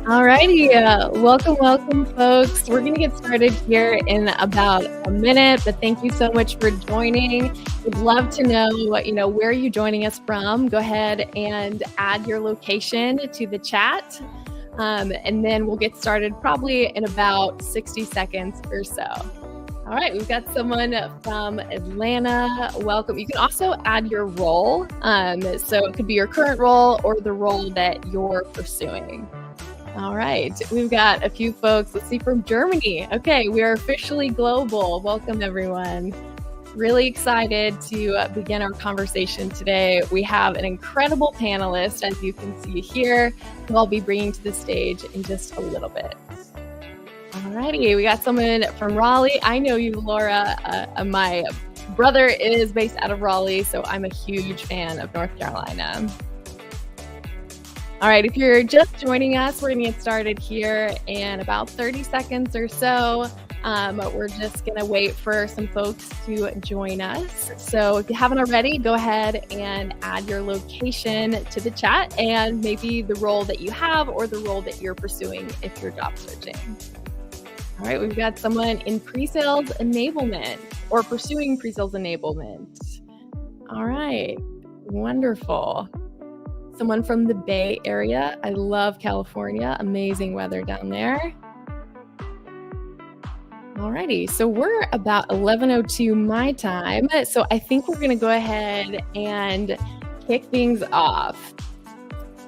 All righty. Welcome, folks. We're going to get started here in about a minute, but thank you so much for joining. We'd love to know, where are you joining us from? Go ahead and add your location to the chat, and then we'll get started probably in about 60 seconds or so. All right, we've got someone from Atlanta. Welcome. You can also add your role. So it could be your current role or the role that you're pursuing. All right, we've got a few folks, let's see, from Germany. Okay, we are officially global. Welcome, everyone. Really excited to begin our conversation today. We have an incredible panelist, as you can see here, who I'll be bringing to the stage in just a little bit. All righty, we got someone from Raleigh. I know you, Laura. My brother is based out of Raleigh, so I'm a huge fan of North Carolina. All right, if you're just joining us, we're going to get started here in about 30 seconds or so. We're just going to wait for some folks to join us. So if you haven't already, go ahead and add your location to the chat and maybe the role that you have or the role that you're pursuing if you're job searching. All right, we've got someone in pre-sales enablement or pursuing pre-sales enablement. All right, wonderful. Someone from the Bay Area. I love California. Amazing weather down there. Alrighty, so we're about 11:02 my time. So I think we're gonna go ahead and kick things off.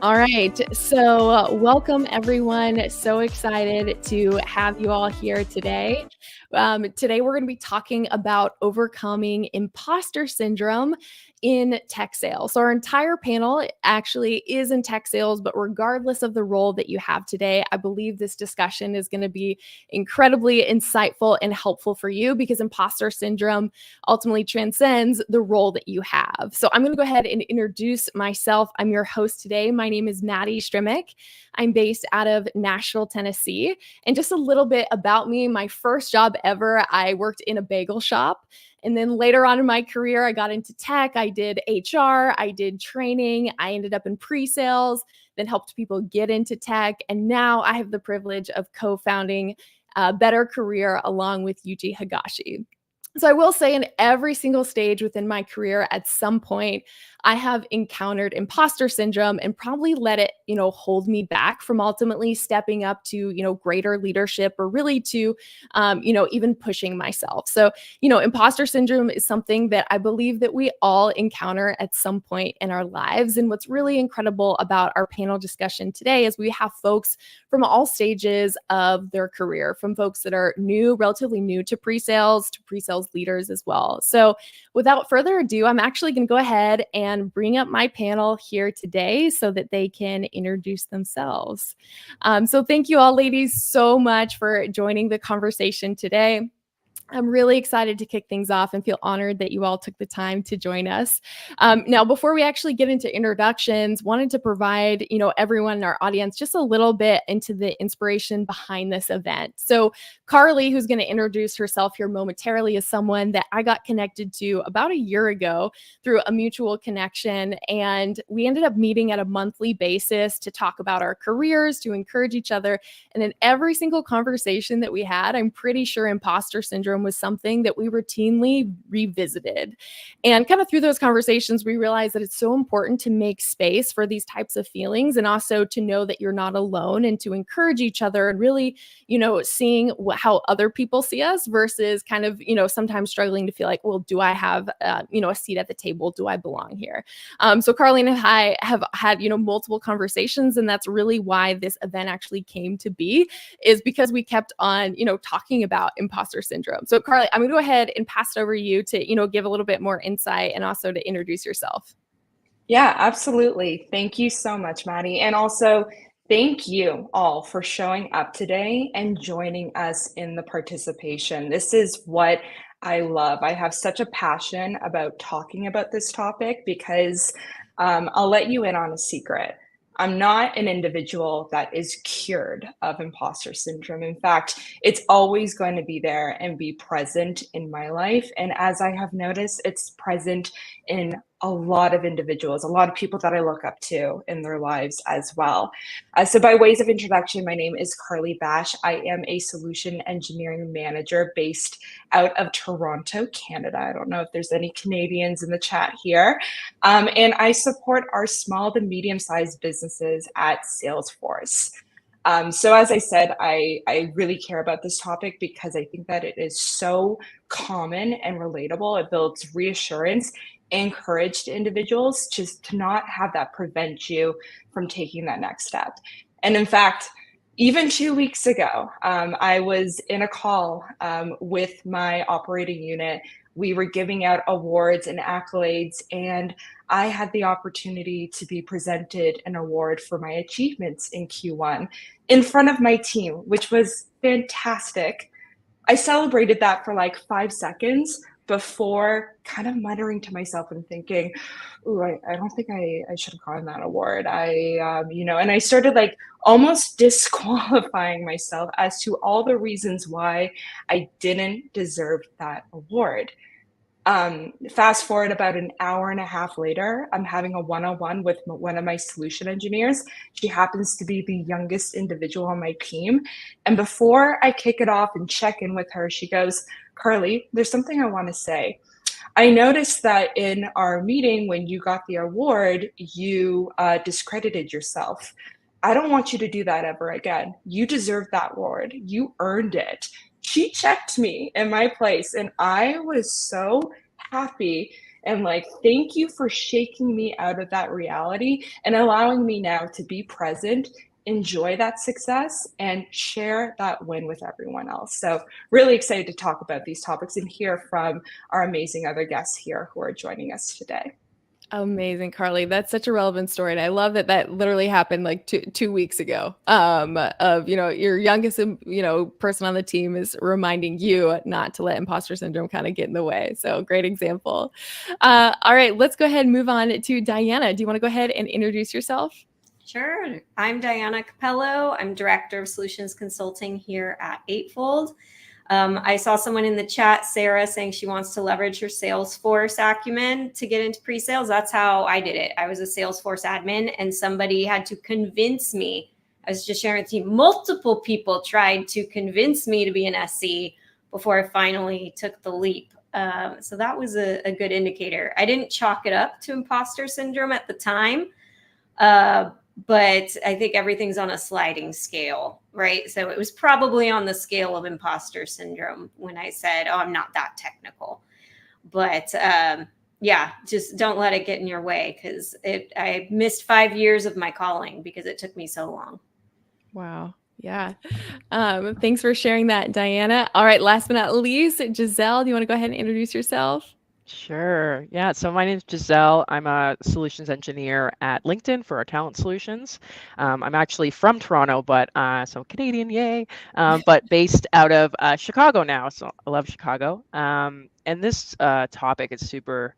All right, so welcome everyone. So excited to have you all here today. Today we're going to be talking about overcoming imposter syndrome in tech sales. So our entire panel actually is in tech sales, but regardless of the role that you have today, I believe this discussion is going to be incredibly insightful and helpful for you because imposter syndrome ultimately transcends the role that you have. So I'm going to go ahead and introduce myself. I'm your host today. My name is Maddie Strimick. I'm based out of Nashville, Tennessee. And just a little bit about me, my first job ever, I worked in a bagel shop. And then later on in my career, I got into tech. I did HR, I did training. I ended up in pre-sales, then helped people get into tech. And now I have the privilege of co-founding a Better Career along with Yuji Higashi. So I will say in every single stage within my career, at some point, I have encountered imposter syndrome and probably let it, hold me back from ultimately stepping up to, greater leadership or really to, even pushing myself. So, imposter syndrome is something that I believe that we all encounter at some point in our lives. And what's really incredible about our panel discussion today is we have folks from all stages of their career, from folks that are relatively new to pre-sales leaders as well. So without further ado, I'm actually going to go ahead and bring up my panel here today so that they can introduce themselves. So thank you all, ladies, so much for joining the conversation today. I'm really excited to kick things off and feel honored that you all took the time to join us. Now, before we actually get into introductions, wanted to provide, everyone in our audience just a little bit into the inspiration behind this event. So Carly, who's going to introduce herself here momentarily, is someone that I got connected to about a year ago through a mutual connection. And we ended up meeting at a monthly basis to talk about our careers, to encourage each other. And in every single conversation that we had, I'm pretty sure imposter syndrome was something that we routinely revisited. And kind of through those conversations, we realized that it's so important to make space for these types of feelings and also to know that you're not alone and to encourage each other and really, seeing how other people see us versus kind of, sometimes struggling to feel like, well, do I have, a seat at the table? Do I belong here? So Carly and I have had, multiple conversations, and that's really why this event actually came to be, is because we kept on, talking about imposter syndrome. So Carly, I'm going to go ahead and pass it over to you to, give a little bit more insight and also to introduce yourself. Yeah, absolutely. Thank you so much, Maddie. And also thank you all for showing up today and joining us in the participation. This is what I love. I have such a passion about talking about this topic because I'll let you in on a secret. I'm not an individual that is cured of imposter syndrome. In fact, it's always going to be there and be present in my life. And as I have noticed, it's present in a lot of individuals, a lot of people that I look up to in their lives as well. So by ways of introduction, my name is Carly Bash. I am a solution engineering manager based out of Toronto, Canada. I don't know if there's any Canadians in the chat here. And I support our small to medium-sized businesses at Salesforce. So as I said, I really care about this topic because I think that it is so common and relatable. It builds reassurance and courage to individuals just to not have that prevent you from taking that next step. And in fact, even 2 weeks ago, I was in a call with my operating unit. We were giving out awards and accolades, and I had the opportunity to be presented an award for my achievements in Q1 in front of my team, which was fantastic. I celebrated that for like 5 seconds before kind of muttering to myself and thinking, "Ooh, I don't think I should have gotten that award." And I started like almost disqualifying myself as to all the reasons why I didn't deserve that award. Fast forward about an hour and a half later, I'm having a one-on-one with one of my solution engineers. She happens to be the youngest individual on my team. And before I kick it off and check in with her, she goes, "Carly, there's something I want to say. I noticed that in our meeting when you got the award, you discredited yourself. I don't want you to do that ever again. You deserve that award. You earned it." She checked me in my place, and I was so happy and like, thank you for shaking me out of that reality and allowing me now to be present, enjoy that success, and share that win with everyone else. So really excited to talk about these topics and hear from our amazing other guests here who are joining us today. Amazing, Carly. That's such a relevant story. And I love that that literally happened like two weeks ago. Your youngest, person on the team is reminding you not to let imposter syndrome kind of get in the way. So great example. All right, let's go ahead and move on to Diana. Do you want to go ahead and introduce yourself? Sure. I'm Diana Capello. I'm Director of Solutions Consulting here at Eightfold. I saw someone in the chat, Sarah, saying she wants to leverage her Salesforce acumen to get into pre-sales. That's how I did it. I was a Salesforce admin, and somebody had to convince me. I was just sharing with you, multiple people tried to convince me to be an SC before I finally took the leap. So that was a good indicator. I didn't chalk it up to imposter syndrome at the time. But I think everything's on a sliding scale, right? So it was probably on the scale of imposter syndrome when I said, "Oh, I'm not that technical." But just don't let it get in your way, because I missed 5 years of my calling because it took me so long. Wow. Yeah. Thanks for sharing that, Diana. All right. Last but not least, Giselle, do you want to go ahead and introduce yourself? Sure. Yeah. So my name is Giselle. I'm a solutions engineer at LinkedIn for our talent solutions. I'm actually from Toronto, but so Canadian, yay, but based out of Chicago now. So I love Chicago. And this topic is super,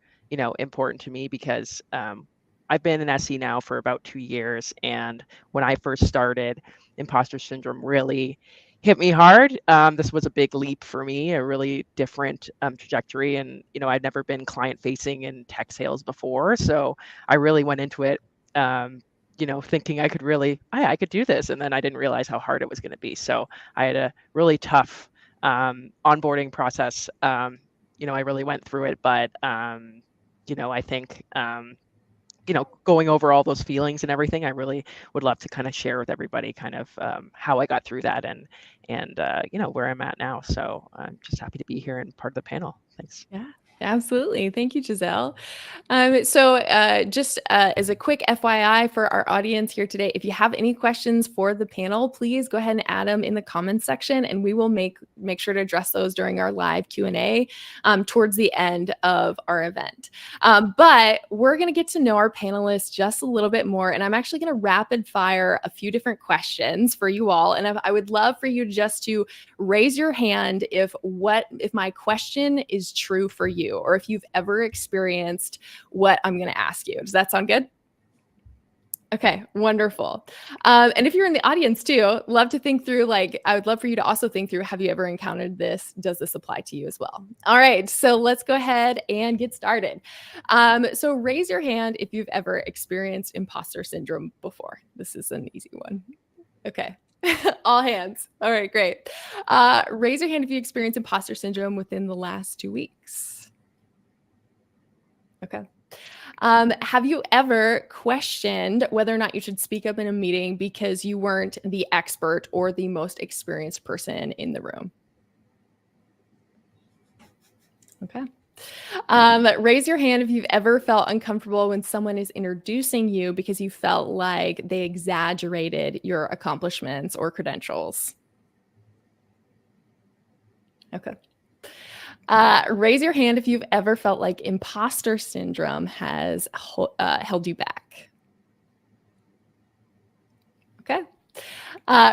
important to me because I've been an SE now for about 2 years. And when I first started, imposter syndrome really hit me hard. This was a big leap for me, a really different trajectory. And, I'd never been client facing in tech sales before. So I really went into it, thinking I could do this. And then I didn't realize how hard it was going to be. So I had a really tough onboarding process. I really went through it, but, I think, going over all those feelings and everything, I really would love to kind of share with everybody kind of how I got through that and where I'm at now. So I'm just happy to be here and part of the panel. Thanks. Yeah. Absolutely. Thank you, Giselle. Just as a quick FYI for our audience here today, if you have any questions for the panel, please go ahead and add them in the comments section, and we will make sure to address those during our live Q&A towards the end of our event. But we're going to get to know our panelists just a little bit more, and I'm actually going to rapid fire a few different questions for you all. And I would love for you just to raise your hand if my question is true for you, or if you've ever experienced what I'm going to ask you. Does that sound good? Okay, wonderful. And if you're in the audience too, love to think through, like, I would love for you to also think through, have you ever encountered this? Does this apply to you as well? All right, so let's go ahead and get started. So raise your hand if you've ever experienced imposter syndrome before. This is an easy one. Okay. All hands. All right, great. Raise your hand if you experience imposter syndrome within the last 2 weeks. Okay. Have you ever questioned whether or not you should speak up in a meeting because you weren't the expert or the most experienced person in the room? Okay. Raise your hand if you've ever felt uncomfortable when someone is introducing you because you felt like they exaggerated your accomplishments or credentials. Okay. Raise your hand if you've ever felt like imposter syndrome has held you back. Okay.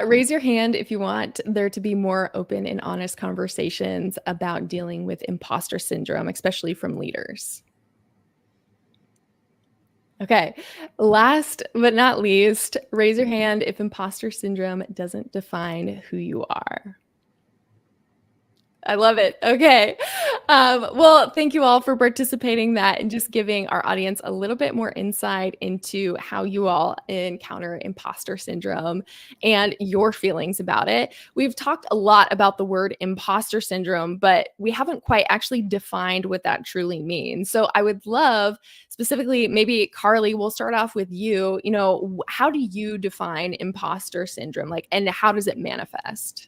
Raise your hand if you want there to be more open and honest conversations about dealing with imposter syndrome, especially from leaders. Okay. Last but not least, raise your hand if imposter syndrome doesn't define who you are. I love it. Okay. Well, thank you all for participating that and just giving our audience a little bit more insight into how you all encounter imposter syndrome and your feelings about it. We've talked a lot about the word imposter syndrome, but we haven't quite actually defined what that truly means. So I would love, specifically, maybe Carly, we'll start off with you. You know, how do you define imposter syndrome? Like, and how does it manifest?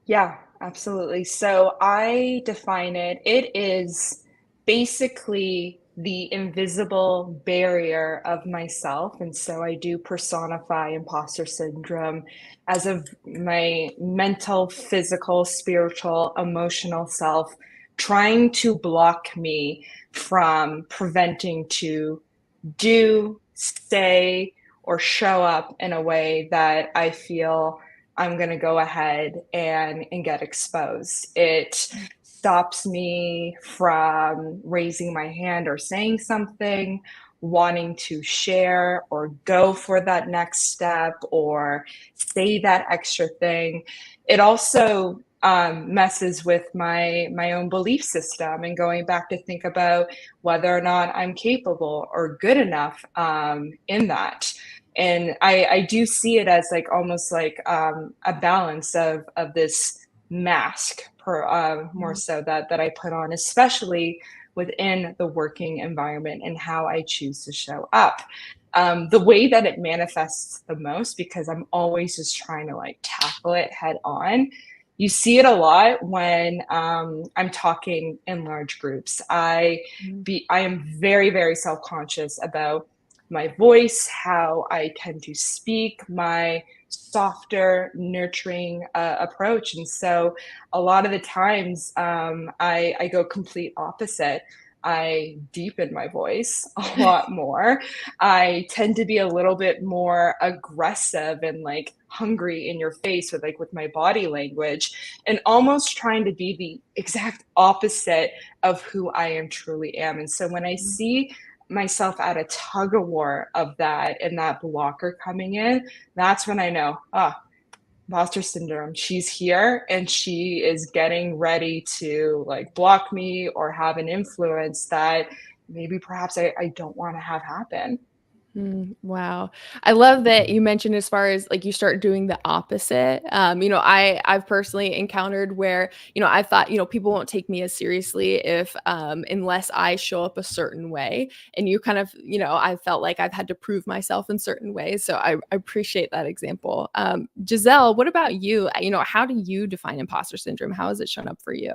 Yeah, absolutely. So I define it, it is basically the invisible barrier of myself. And so I do personify imposter syndrome as of my mental, physical, spiritual, emotional self trying to block me from preventing to do, say, or show up in a way that I feel I'm going to go ahead and get exposed. It stops me from raising my hand or saying something, wanting to share or go for that next step or say that extra thing. It also messes with my own belief system and going back to think about whether or not I'm capable or good enough in that. And I do see it as like almost like a balance of this mask per more so that I put on, especially within the working environment and how I choose to show up. The way that it manifests the most, because I'm always just trying to like tackle it head on. You see it a lot when I'm talking in large groups. I am very, very self-conscious about my voice, how I tend to speak, my softer, nurturing approach. And so a lot of the times I go complete opposite. I deepen my voice a lot more. I tend to be a little bit more aggressive and like hungry in your face with my body language and almost trying to be the exact opposite of who I am truly am. And so when I see myself at a tug of war of that and that blocker coming in, that's when I know, imposter syndrome, she's here and she is getting ready to like block me or have an influence that maybe perhaps I don't want to have happen. Wow. I love that you mentioned as far as like you start doing the opposite. I've personally encountered where, I thought, people won't take me as seriously if unless I show up a certain way. And you kind of, I felt like I've had to prove myself in certain ways. So I appreciate that example. Giselle, what about you? How do you define imposter syndrome? How has it shown up for you?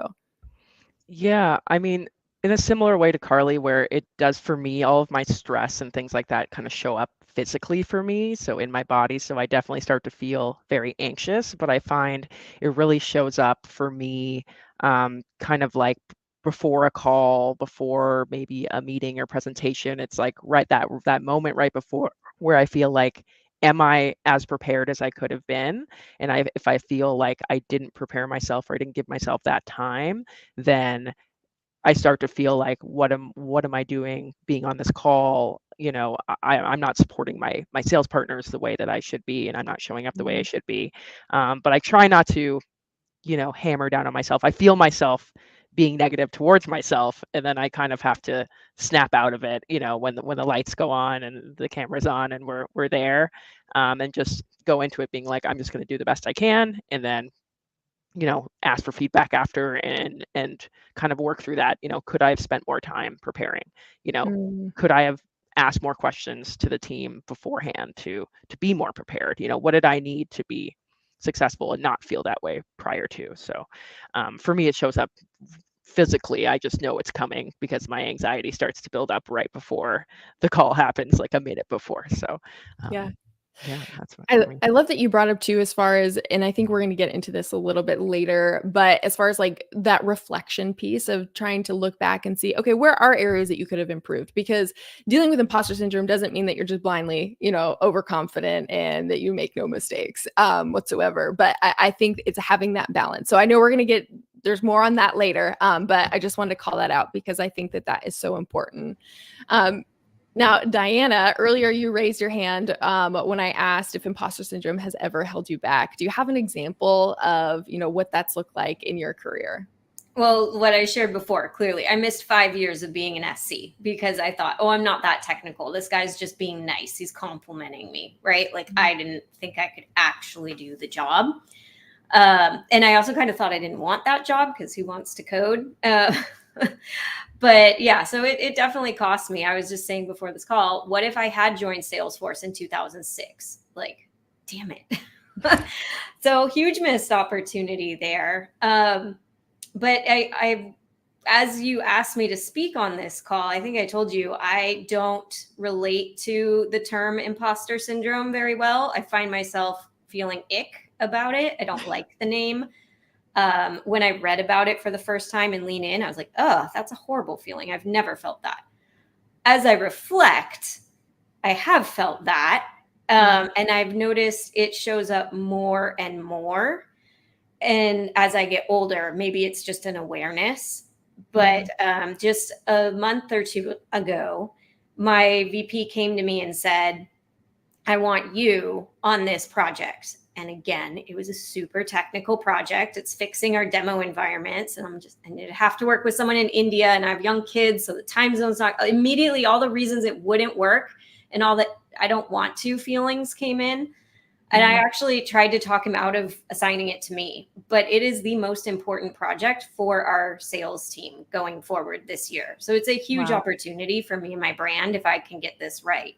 Yeah, I mean, in a similar way to Carly, where it does for me, all of my stress and things like that kind of show up physically for me, so in my body. So I definitely start to feel very anxious, but I find it really shows up for me kind of like before a call, before maybe a meeting or presentation. It's like right that moment right before where I feel like, am I as prepared as I could have been? And if I feel like I didn't prepare myself or I didn't give myself that time, then I start to feel like what am I doing being on this call? I'm not supporting my sales partners the way that I should be, and I'm not showing up the way I should be. But I try not to, hammer down on myself. I feel myself being negative towards myself, and then I kind of have to snap out of it, when the lights go on and the camera's on and we're there, and just go into it being like, I'm just going to do the best I can, and then ask for feedback after, and kind of work through that. Could I have spent more time preparing? Could I have asked more questions to the team beforehand to be more prepared? What did I need to be successful and not feel that way prior to? So for me, it shows up physically. I just know it's coming because my anxiety starts to build up right before the call happens, like a minute before. So yeah, that's what I love that you brought up too, as far as, and I think we're going to get into this a little bit later, but as far as like that reflection piece of trying to look back and see, okay, where are areas that you could have improved? Because dealing with imposter syndrome doesn't mean that you're just blindly, overconfident and that you make no mistakes whatsoever. But I think it's having that balance. So I know we're going to there's more on that later, but I just wanted to call that out because I think that is so important. Now, Diana, earlier you raised your hand when I asked if imposter syndrome has ever held you back. Do you have an example of, what that's looked like in your career? Well, what I shared before, clearly, I missed 5 years of being an SC because I thought, oh, I'm not that technical. This guy's just being nice. He's complimenting me, right? Like, I didn't think I could actually do the job. And I also kind of thought I didn't want that job because who wants to code? But yeah, so it definitely cost me. I was just saying before this call, what if I had joined Salesforce in 2006? Like, damn it. So huge missed opportunity there. But I, as you asked me to speak on this call, I think I told you I don't relate to the term imposter syndrome very well. I find myself feeling ick about it. I don't like the name. When I read about it for the first time and Lean In, I was like, oh, that's a horrible feeling. I've never felt that. As I reflect, I have felt that. And I've noticed it shows up more and more. And as I get older, maybe it's just an awareness. But just a month or two ago, my VP came to me and said, I want you on this project. And again, it was a super technical project. It's fixing our demo environments. And I have to work with someone in India, and I have young kids. So the time zone's not immediately, all the reasons it wouldn't work and all that I don't want to feelings came in. And I actually tried to talk him out of assigning it to me, but it is the most important project for our sales team going forward this year. So it's a huge opportunity for me and my brand if I can get this right.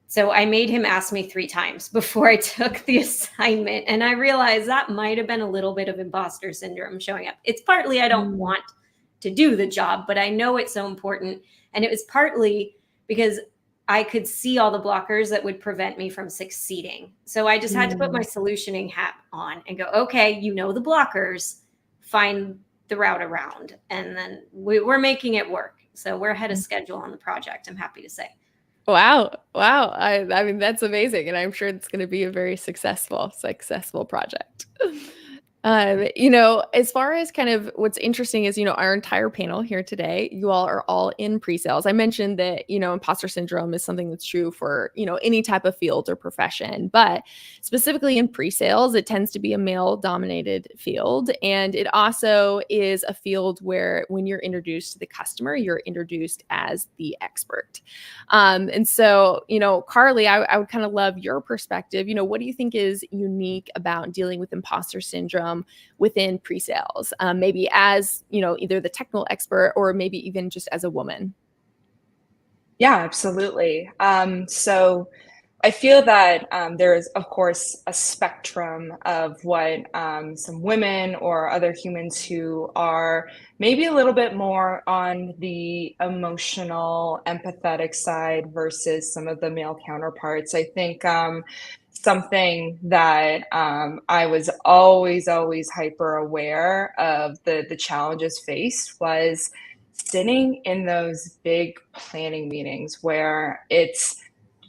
So I made him ask me 3 times before I took the assignment. And I realized that might have been a little bit of imposter syndrome showing up. It's partly I don't want to do the job, but I know it's so important. And it was partly because I could see all the blockers that would prevent me from succeeding. So I just had to put my solutioning hat on and go, okay, the blockers, find the route around. And then we're making it work. So we're ahead of schedule on the project, I'm happy to say. Wow. I mean, that's amazing. And I'm sure it's going to be a very successful project. As far as kind of what's interesting is, our entire panel here today, you all are all in pre-sales. I mentioned that, imposter syndrome is something that's true for, any type of field or profession, but specifically in pre-sales, it tends to be a male dominated field. And it also is a field where when you're introduced to the customer, you're introduced as the expert. And so, Carly, I would kind of love your perspective. What do you think is unique about dealing with imposter syndrome within pre-sales, maybe as, either the technical expert or maybe even just as a woman? Yeah, absolutely. So I feel that there is, of course, a spectrum of what some women or other humans who are maybe a little bit more on the emotional, empathetic side versus some of the male counterparts. I think something that I was always hyper aware of the challenges faced was sitting in those big planning meetings where it's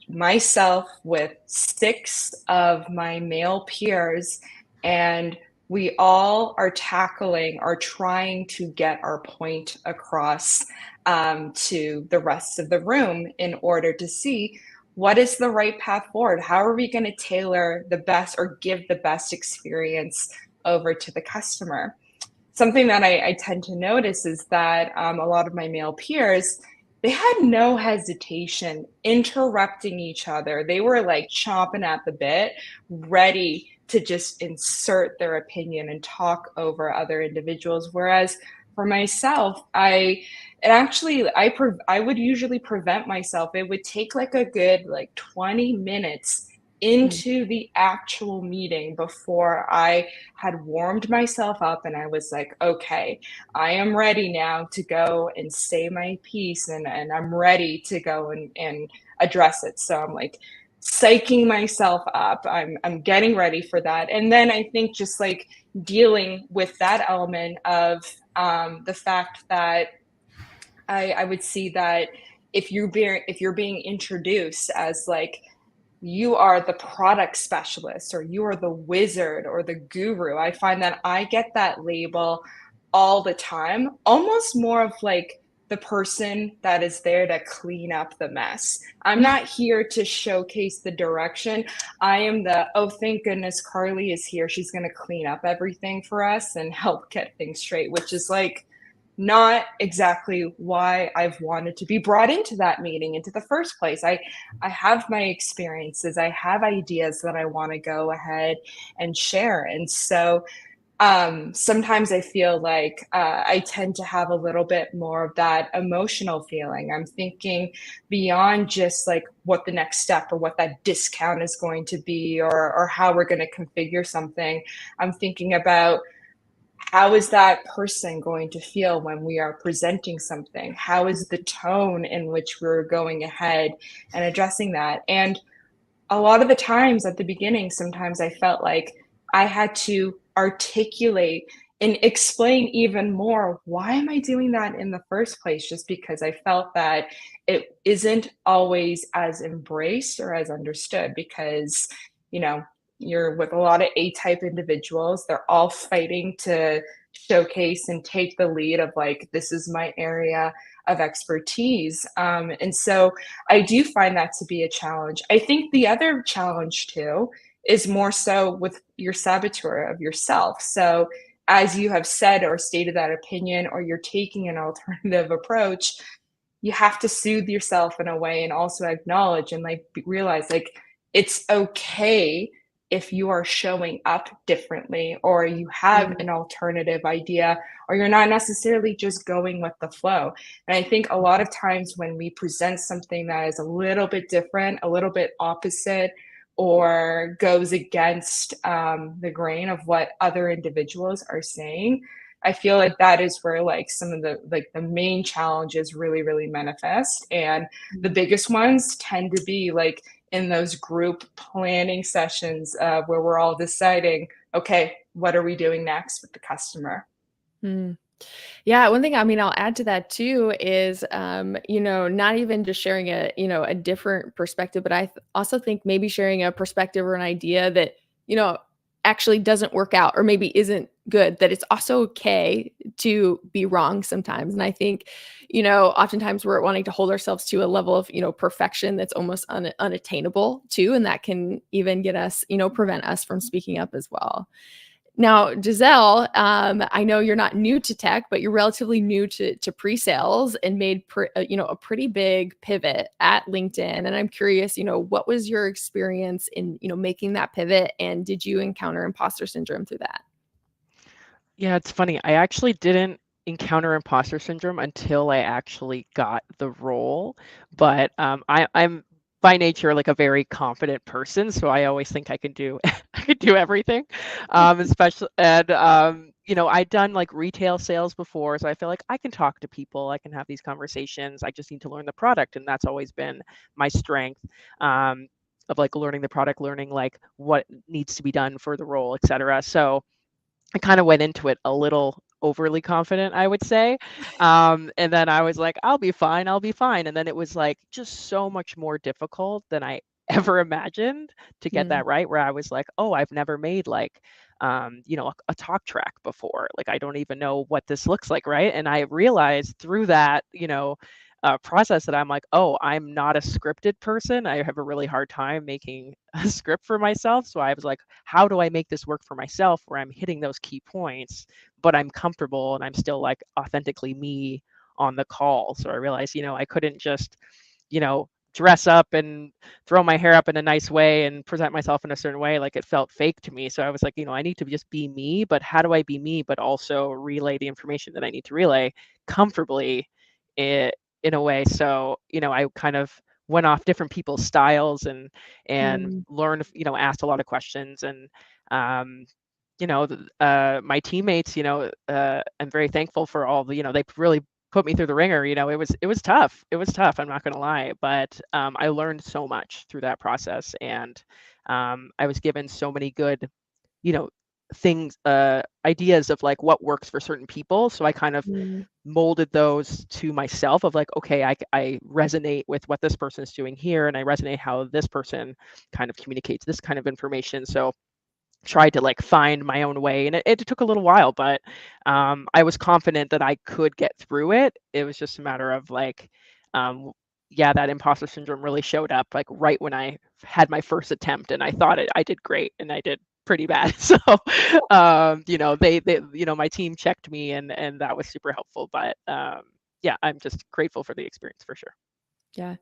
myself with 6 of my male peers, and we all are tackling or trying to get our point across to the rest of the room in order to see what is the right path forward. How are we going to tailor the best or give the best experience over to the customer? Something that I tend to notice is that a lot of my male peers, they had no hesitation interrupting each other. They were like chomping at the bit, ready to just insert their opinion and talk over other individuals. Whereas for myself, I would usually prevent myself. It would take like a good like 20 minutes into the actual meeting before I had warmed myself up and I was like, okay, I am ready now to go and say my piece, and I'm ready to go and address it. So I'm like psyching myself up. I'm getting ready for that. And then I think just like dealing with that element of the fact that I would see that if you're being introduced as like you are the product specialist or you are the wizard or the guru, I find that I get that label all the time, almost more of like the person that is there to clean up the mess. I'm not here to showcase the direction. I am oh, thank goodness Carly is here. She's going to clean up everything for us and help get things straight, which is like not exactly why I've wanted to be brought into that meeting into the first place. I have my experiences, I have ideas that I want to go ahead and share. And so sometimes I feel like I tend to have a little bit more of that emotional feeling. I'm thinking beyond just like what the next step or what that discount is going to be, or how we're going to configure something. I'm thinking about how is that person going to feel when we are presenting something? How is the tone in which we're going ahead and addressing that? And a lot of the times at the beginning, sometimes I felt like I had to articulate and explain even more, why am I doing that in the first place? Just because I felt that it isn't always as embraced or as understood, because, you know, you're with a lot of A-type individuals. They're all fighting to showcase and take the lead of like, this is my area of expertise. And so I do find that to be a challenge. I think the other challenge too is more so with your saboteur of yourself. So as you have said or stated that opinion, or you're taking an alternative approach, you have to soothe yourself in a way and also acknowledge and like realize like it's okay if you are showing up differently, or you have an alternative idea, or you're not necessarily just going with the flow. And I think a lot of times when we present something that is a little bit different, a little bit opposite, or goes against the grain of what other individuals are saying, I feel like that is where like some of the main challenges really manifest. And the biggest ones tend to be like in those group planning sessions where we're all deciding, okay, what are we doing next with the customer? Yeah, one thing, I mean, I'll add to that too is, not even just sharing a different perspective, but I also think maybe sharing a perspective or an idea that, actually doesn't work out or maybe isn't good, that it's also okay to be wrong sometimes. And I think, oftentimes we're wanting to hold ourselves to a level of, perfection that's almost unattainable too. And that can even get us, prevent us from speaking up as well. Now, Giselle, I know you're not new to tech, but you're relatively new to pre-sales and made a pretty big pivot at LinkedIn. And I'm curious, what was your experience in making that pivot, and did you encounter imposter syndrome through that? Yeah, it's funny. I actually didn't encounter imposter syndrome until I actually got the role, but I'm by nature like a very confident person, so I always think I can do I can do everything. Especially and I'd done like retail sales before, so I feel like I can talk to people, I can have these conversations. I just need to learn the product, and that's always been my strength. Of like learning the product, learning like what needs to be done for the role, etc. So I kind of went into it a little overly confident, I would say. And then I was like, I'll be fine, I'll be fine. And then it was like just so much more difficult than I ever imagined to get that right, where I was like, oh, I've never made like a talk track before. Like, I don't even know what this looks like, right? And I realized through that, process that I'm like, oh, I'm not a scripted person. I have a really hard time making a script for myself. So I was like, how do I make this work for myself where I'm hitting those key points, but I'm comfortable and I'm still like authentically me on the call? So I realized, I couldn't just, dress up and throw my hair up in a nice way and present myself in a certain way. Like, it felt fake to me. So I was like, I need to just be me, but how do I be me, but also relay the information that I need to relay comfortably in a way? So, I kind of went off different people's styles and learned, asked a lot of questions. And my teammates, I'm very thankful for all the, they really put me through the ringer. It was tough. It was tough. I'm not going to lie, but I learned so much through that process. And I was given so many good, things, ideas of like what works for certain people. So I kind of molded those to myself of like, okay, I resonate with what this person is doing here. And I resonate how this person kind of communicates this kind of information. So tried to like find my own way, and it took a little while, but I was confident that I could get through it. It was just a matter of like, that imposter syndrome really showed up like right when I had my first attempt, and I thought I did great, and I did pretty bad. So they my team checked me, and that was super helpful. But I'm just grateful for the experience for sure. Yeah.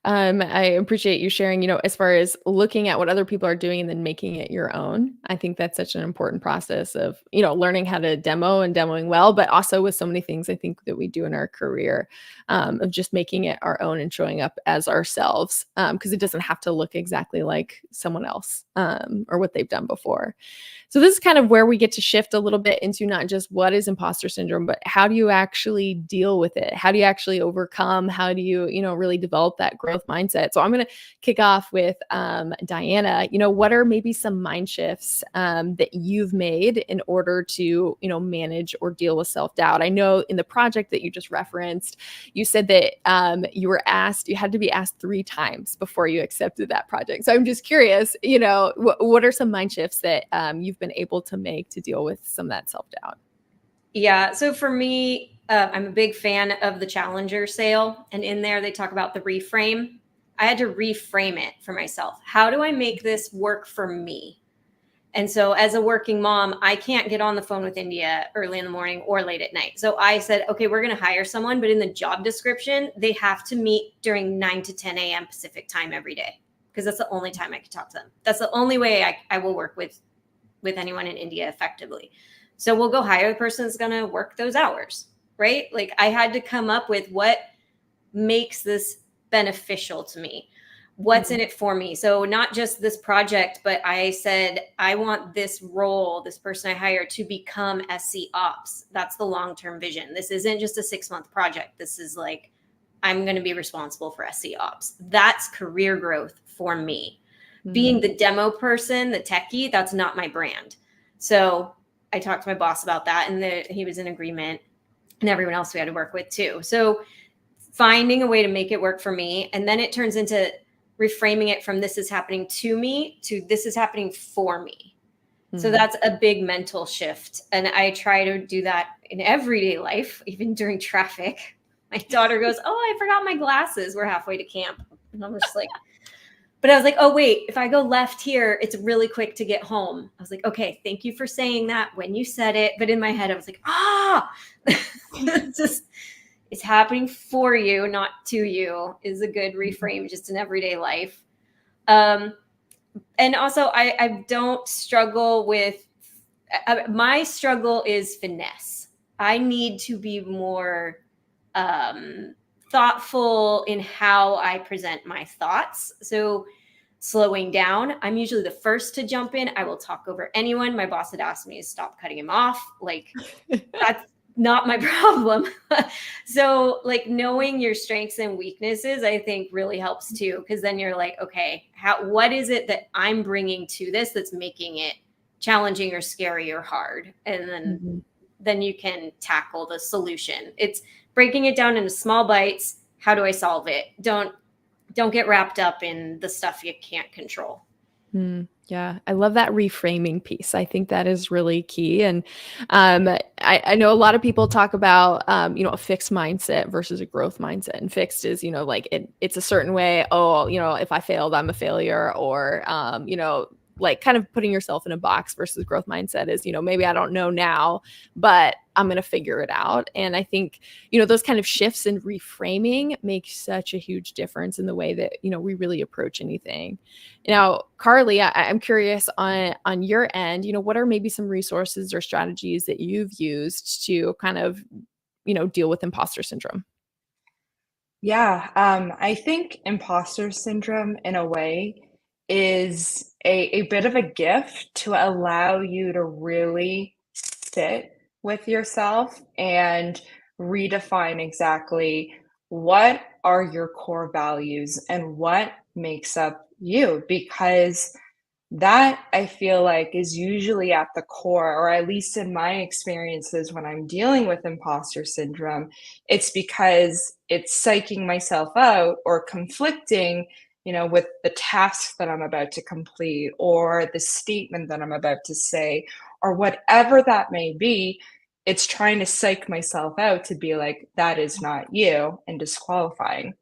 I appreciate you sharing, as far as looking at what other people are doing and then making it your own. I think that's such an important process of, learning how to demo and demoing well, but also with so many things I think that we do in our career, of just making it our own and showing up as ourselves, because it doesn't have to look exactly like someone else, or what they've done before. So this is kind of where we get to shift a little bit into not just what is imposter syndrome, but how do you actually deal with it? How do you actually overcome? How do you, really develop that growth mindset? So I'm going to kick off with Diana. What are maybe some mind shifts that you've made in order to, manage or deal with self-doubt? I know in the project that you just referenced, you said that you had to be asked 3 times before you accepted that project. So I'm just curious, what are some mind shifts that you've been able to make to deal with some of that self-doubt? Yeah. So for me, I'm a big fan of the Challenger sale. And in there, they talk about the reframe. I had to reframe it for myself. How do I make this work for me? And so as a working mom, I can't get on the phone with India early in the morning or late at night. So I said, okay, we're going to hire someone, but in the job description, they have to meet during 9 to 10 a.m. Pacific time every day, because that's the only time I can talk to them. That's the only way I will work with anyone in India effectively. So we'll go hire the person that's going to work those hours, right? Like, I had to come up with what makes this beneficial to me. What's in it for me? So not just this project, but I said, I want this role, this person I hire, to become SC Ops. That's the long-term vision. This isn't just a 6-month project. This is like, I'm going to be responsible for SC Ops. That's career growth for me. Being the demo person, the techie, that's not my brand. So I talked to my boss about that, and he was in agreement, and everyone else we had to work with too. So finding a way to make it work for me. And then it turns into reframing it from this is happening to me to this is happening for me. So that's a big mental shift. And I try to do that in everyday life, even during traffic. My daughter goes, oh, I forgot my glasses. We're halfway to camp. And I'm just like, but I was like, oh, wait, if I go left here, it's really quick to get home. I was like, okay, thank you for saying that when you said it. But in my head, I was like, it's happening for you, not to you, is a good reframe just in everyday life. And also, I don't struggle with, my struggle is finesse. I need to be more thoughtful in how I present my thoughts. So slowing down, I'm usually the first to jump in. I will talk over anyone. My boss had asked me to stop cutting him off. Like, that's not my problem. So like, knowing your strengths and weaknesses, I think really helps too. Because then you're like, okay, what is it that I'm bringing to this that's making it challenging or scary or hard? And then you can tackle the solution. It's breaking it down into small bites. How do I solve it? Don't get wrapped up in the stuff you can't control. Yeah, I love that reframing piece. I think that is really key. And I know a lot of people talk about, a fixed mindset versus a growth mindset. And fixed is, like it's a certain way. Oh, if I failed, I'm a failure. Or, like kind of putting yourself in a box versus growth mindset is, maybe I don't know now, but I'm going to figure it out. And I think, those kind of shifts in reframing make such a huge difference in the way that, we really approach anything. Now, Carly, I'm curious on your end, what are maybe some resources or strategies that you've used to kind of, deal with imposter syndrome? Yeah, I think imposter syndrome, in a way, is a bit of a gift to allow you to really sit with yourself and redefine exactly what are your core values and what makes up you. Because that, I feel like, is usually at the core, or at least in my experiences when I'm dealing with imposter syndrome, it's because it's psyching myself out or conflicting, with the task that I'm about to complete or the statement that I'm about to say or whatever that may be. It's trying to psych myself out to be like, that is not you, and disqualifying.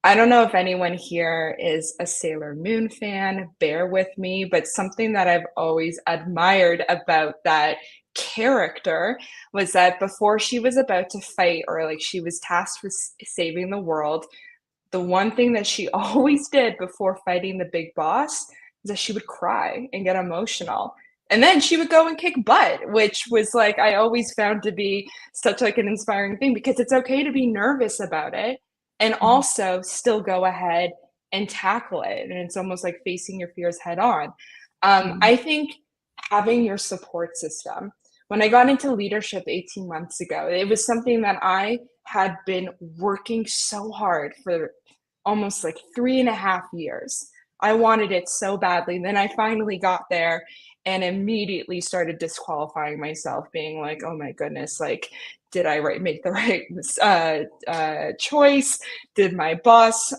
I don't know if anyone here is a Sailor Moon fan, bear with me, but something that I've always admired about that character was that before she was about to fight, or like she was tasked with saving the world, the one thing that she always did before fighting the big boss is that she would cry and get emotional. And then she would go and kick butt, which was like I always found to be such like an inspiring thing, because it's okay to be nervous about it and also still go ahead and tackle it. And it's almost like facing your fears head on. I think having your support system. When I got into leadership 18 months ago, it was something that I had been working so hard for almost like 3.5 years. I wanted it so badly. Then I finally got there and immediately started disqualifying myself, being like, oh my goodness, like, did I make the right choice? Did my boss,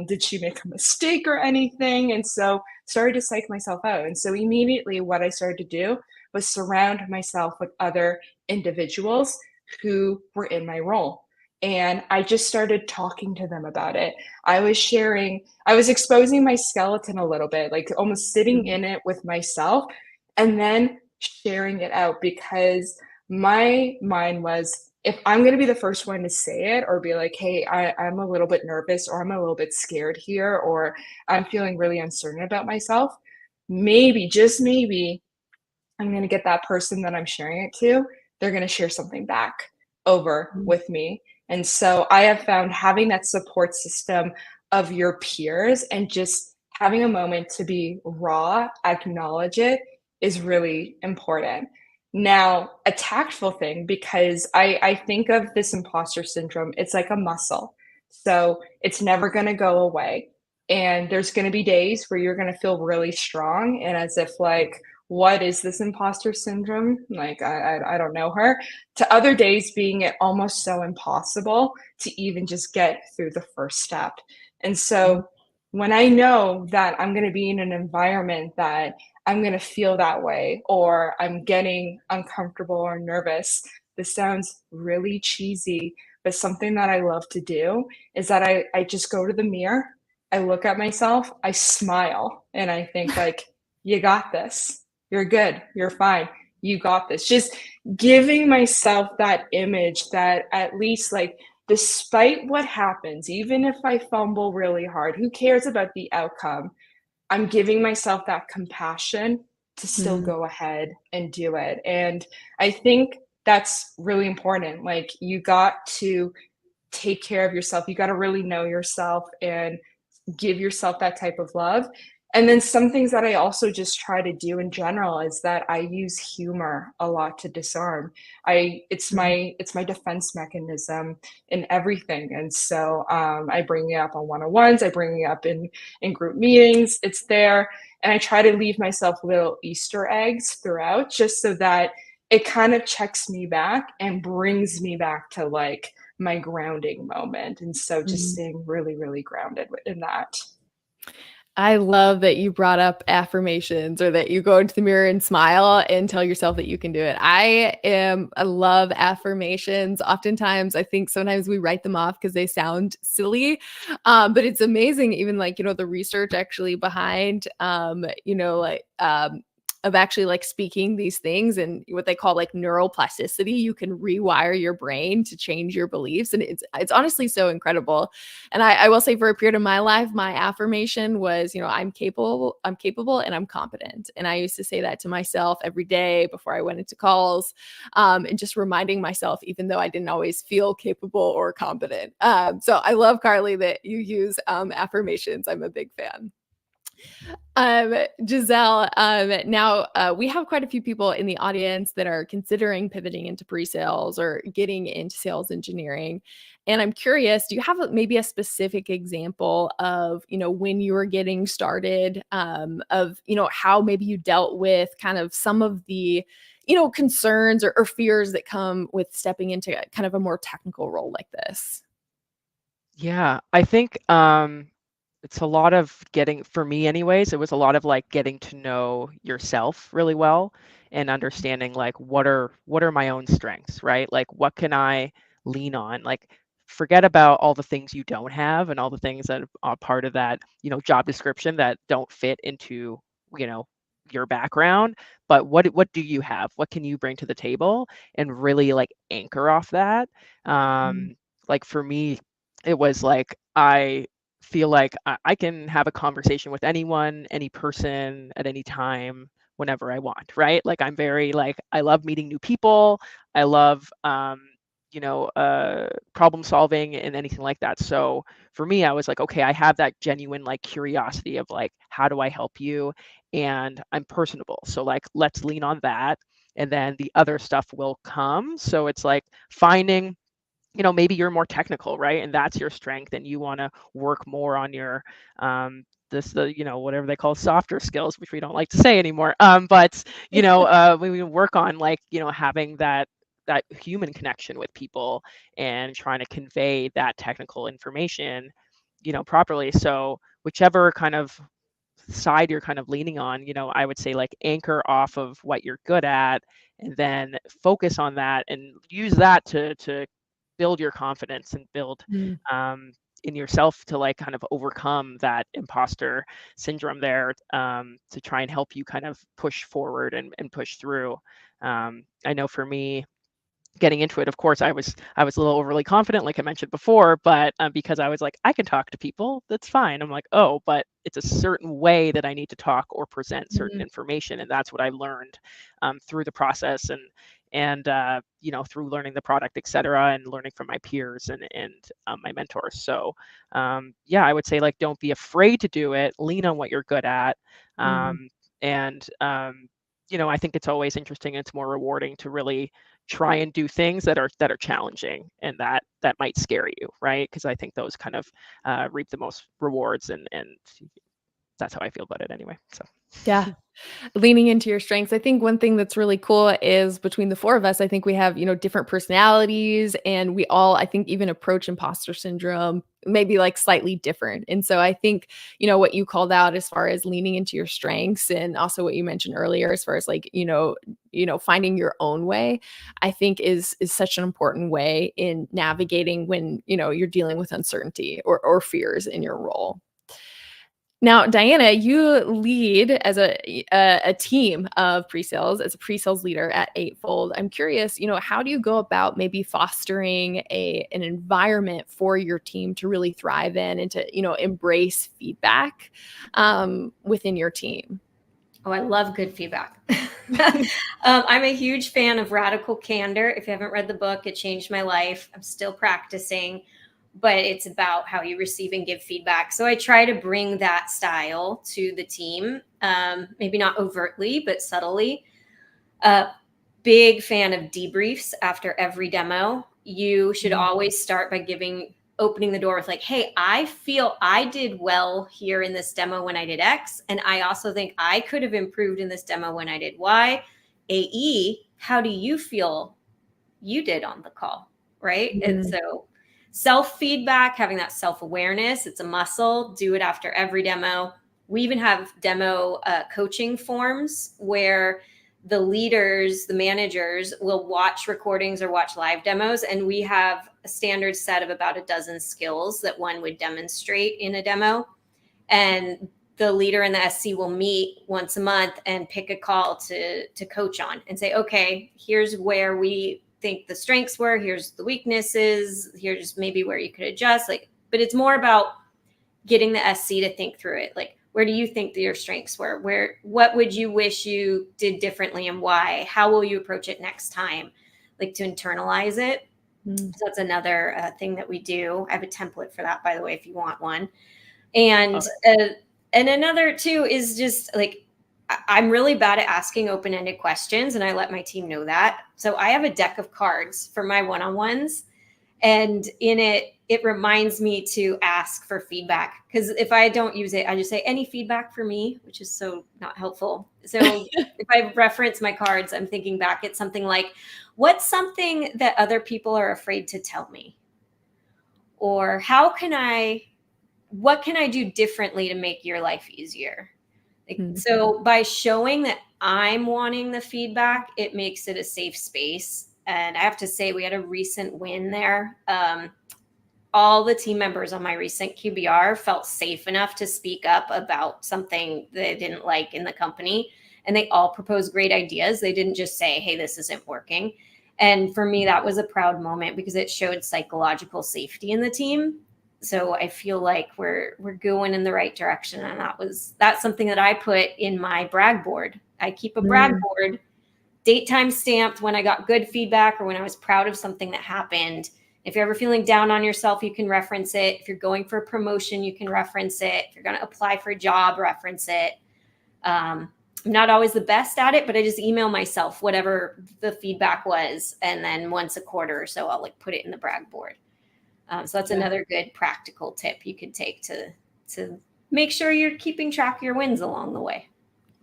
did she make a mistake or anything? And so started to psych myself out. And so immediately what I started to do was surround myself with other individuals who were in my role. And I just started talking to them about it. I was exposing my skeleton a little bit, like almost sitting in it with myself and then sharing it out, because my mind was, if I'm going to be the first one to say it or be like, hey, I'm a little bit nervous, or I'm a little bit scared here, or I'm feeling really uncertain about myself, maybe, just maybe, I'm going to get that person that I'm sharing it to, they're going to share something back over with me. And so I have found having that support system of your peers and just having a moment to be raw, acknowledge it, is really important. Now, a tactful thing, because I think of this imposter syndrome, it's like a muscle. So it's never going to go away. And there's going to be days where you're going to feel really strong and as if like, what is this imposter syndrome? Like, I don't know her. To other days being it almost so impossible to even just get through the first step. And so when I know that I'm going to be in an environment that I'm going to feel that way, or I'm getting uncomfortable or nervous, this sounds really cheesy, but something that I love to do is that I just go to the mirror, I look at myself, I smile, and I think like, you got this. You're good. You're fine. You got this. Just giving myself that image that at least, like, despite what happens, even if I fumble really hard, who cares about the outcome? I'm giving myself that compassion to still go ahead and do it. And I think that's really important. Like, you got to take care of yourself. You got to really know yourself and give yourself that type of love. And then some things that I also just try to do in general is that I use humor a lot to disarm. It's my defense mechanism in everything. And so I bring it up on one-on-ones, I bring it up in group meetings, it's there. And I try to leave myself little Easter eggs throughout, just so that it kind of checks me back and brings me back to like my grounding moment. And so just staying really, really grounded in that. I love that you brought up affirmations, or that you go into the mirror and smile and tell yourself that you can do it. I love affirmations. Oftentimes, I think sometimes we write them off because they sound silly. But it's amazing, even like, the research actually behind, of actually like speaking these things and what they call like neuroplasticity. You can rewire your brain to change your beliefs. And it's honestly so incredible. And I will say, for a period of my life, my affirmation was, I'm capable, and I'm competent. And I used to say that to myself every day before I went into calls, and just reminding myself, even though I didn't always feel capable or competent. So I love, Carly, that you use affirmations. I'm a big fan. Giselle, now we have quite a few people in the audience that are considering pivoting into pre-sales or getting into sales engineering. And I'm curious, do you have maybe a specific example of, when you were getting started, of, how maybe you dealt with kind of some of the, concerns or fears that come with stepping into kind of a more technical role like this? Yeah, I think it's a lot of getting, for me anyways, it was a lot of like getting to know yourself really well and understanding like what are my own strengths, right? Like what can I lean on? Like forget about all the things you don't have and all the things that are part of that, job description that don't fit into, you know, your background, but what do you have? What can you bring to the table and really like anchor off that? Like for me, it was like I feel like I can have a conversation with anyone, any person at any time, whenever I want, right? Like I'm very like I love meeting new people. I love problem solving and anything like that. So for me, I was like, okay, I have that genuine like curiosity of like, how do I help you? And I'm personable. So like let's lean on that. And then the other stuff will come. So it's like finding, maybe you're more technical, right? And that's your strength and you want to work more on your whatever they call softer skills, which we don't like to say anymore. But we work on like, having that human connection with people and trying to convey that technical information, properly. So whichever kind of side you're kind of leaning on, I would say like anchor off of what you're good at and then focus on that and use that to build your confidence and build Mm. in yourself to like kind of overcome that imposter syndrome there, to try and help you kind of push forward and push through. I know for me, getting into it, of course, I was a little overly confident, like I mentioned before, but because I was like, I can talk to people, that's fine. I'm like, oh, but it's a certain way that I need to talk or present certain Mm. information, and that's what I learned through the process and through learning the product, et cetera, and learning from my peers and my mentors. So yeah, I would say like don't be afraid to do it. Lean on what you're good at, Mm. and I think it's always interesting and it's more rewarding to really try and do things that are challenging and that might scare you, right? Because I think those kind of reap the most rewards, and that's how I feel about it anyway. So Yeah. Leaning into your strengths. I think one thing that's really cool is, between the four of us, I think we have, different personalities, and we all, I think, even approach imposter syndrome maybe like slightly different. And so I think, what you called out as far as leaning into your strengths, and also what you mentioned earlier as far as like, finding your own way, I think is such an important way in navigating when, you're dealing with uncertainty or fears in your role. Now, Diana, you lead as a team of pre-sales, as a pre-sales leader at Eightfold. I'm curious, how do you go about maybe fostering an environment for your team to really thrive in, and to, embrace feedback within your team? Oh, I love good feedback. I'm a huge fan of radical candor. If you haven't read the book, it changed my life. I'm still practicing, but it's about how you receive and give feedback. So I try to bring that style to the team, maybe not overtly, but subtly. Big fan of debriefs after every demo. You should always start by opening the door with like, hey, I feel I did well here in this demo when I did X. And I also think I could have improved in this demo when I did Y. AE, how do you feel you did on the call? Right. And so self-feedback, having that self-awareness, it's a muscle. Do it after every demo. We even have demo coaching forms where the leaders, the managers will watch recordings or watch live demos. And we have a standard set of about a dozen skills that one would demonstrate in a demo. And the leader and the SC will meet once a month and pick a call to coach on and say, okay, here's where we think the strengths were, here's the weaknesses, here's maybe where you could adjust. Like, but it's more about getting the SC to think through it. Like, where do you think that your strengths were? What would you wish you did differently and why? How will you approach it next time? Like, to internalize it. So that's another thing that we do. I have a template for that, by the way, if you want one. And another too is just like, I'm really bad at asking open-ended questions, and I let my team know that. So I have a deck of cards for my one-on-ones, and in it reminds me to ask for feedback, because if I don't use it, I just say, any feedback for me, which is so not helpful. So if I reference my cards, I'm thinking back at something like, what's something that other people are afraid to tell me? Or what can I do differently to make your life easier? So by showing that I'm wanting the feedback, it makes it a safe space. And I have to say, we had a recent win there. All the team members on my recent QBR felt safe enough to speak up about something they didn't like in the company. And they all proposed great ideas. They didn't just say, hey, this isn't working. And for me, that was a proud moment because it showed psychological safety in the team. So I feel like we're going in the right direction. And that's something that I put in my brag board. I keep a brag board, date time stamped when I got good feedback or when I was proud of something that happened. If you're ever feeling down on yourself, you can reference it. If you're going for a promotion, you can reference it. If you're going to apply for a job, reference it. I'm not always the best at it, but I just email myself whatever the feedback was. And then once a quarter or so, I'll like put it in the brag board. So that's another good practical tip you could take to make sure you're keeping track of your wins along the way.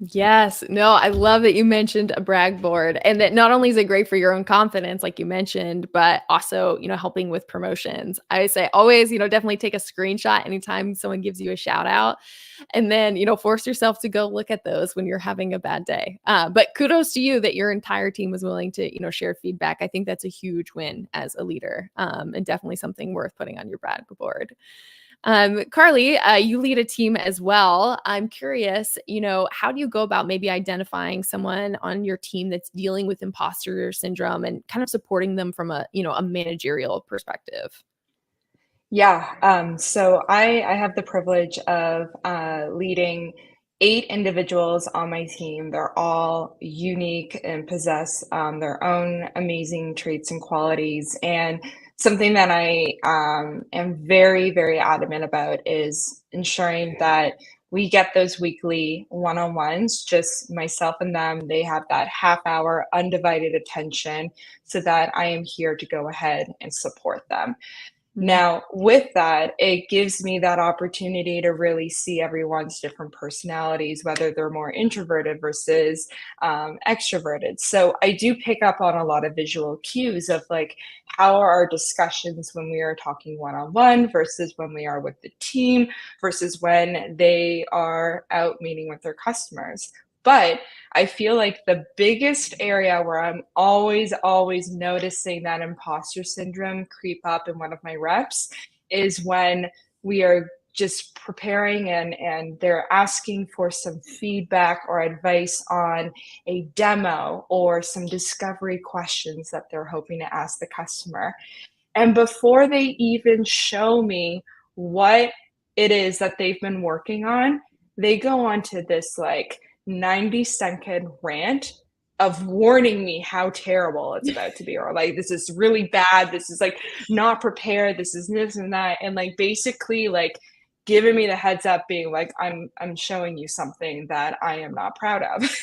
Yes. No, I love that you mentioned a brag board, and that not only is it great for your own confidence, like you mentioned, but also, helping with promotions. I say always, definitely take a screenshot anytime someone gives you a shout out, and then, force yourself to go look at those when you're having a bad day. But kudos to you that your entire team was willing to, share feedback. I think that's a huge win as a leader, and definitely something worth putting on your brag board. Carly, you lead a team as well. I'm curious, how do you go about maybe identifying someone on your team that's dealing with imposter syndrome and kind of supporting them from a managerial perspective? Yeah. So I have the privilege of leading 8 individuals on my team. They're all unique and possess their own amazing traits and qualities. And something that I am very, very adamant about is ensuring that we get those weekly one-on-ones, just myself and them. They have that half-hour undivided attention so that I am here to go ahead and support them. Now, with that, it gives me that opportunity to really see everyone's different personalities, whether they're more introverted versus extroverted. So I do pick up on a lot of visual cues of like, how are our discussions when we are talking one-on-one versus when we are with the team versus when they are out meeting with their customers. But I feel like the biggest area where I'm always noticing that imposter syndrome creep up in one of my reps is when we are just preparing and they're asking for some feedback or advice on a demo or some discovery questions that they're hoping to ask the customer. And before they even show me what it is that they've been working on, they go on to this like 90-second rant of warning me how terrible it's about to be, or like, this is really bad, this is like not prepared, this is this and that, and like basically like giving me the heads up, being like, I'm showing you something that I am not proud of.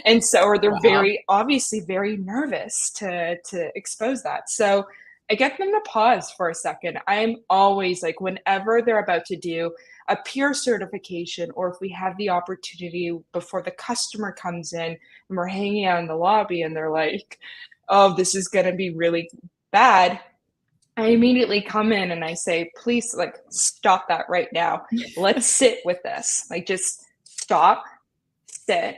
And so, or they're very obviously very nervous to expose that. So I get them to pause for a second. I'm always like, whenever they're about to do a peer certification, or if we have the opportunity before the customer comes in and we're hanging out in the lobby and they're like, oh, this is going to be really bad, I immediately come in and I say, please, like, stop that right now. Let's sit with this. Like, just stop, sit.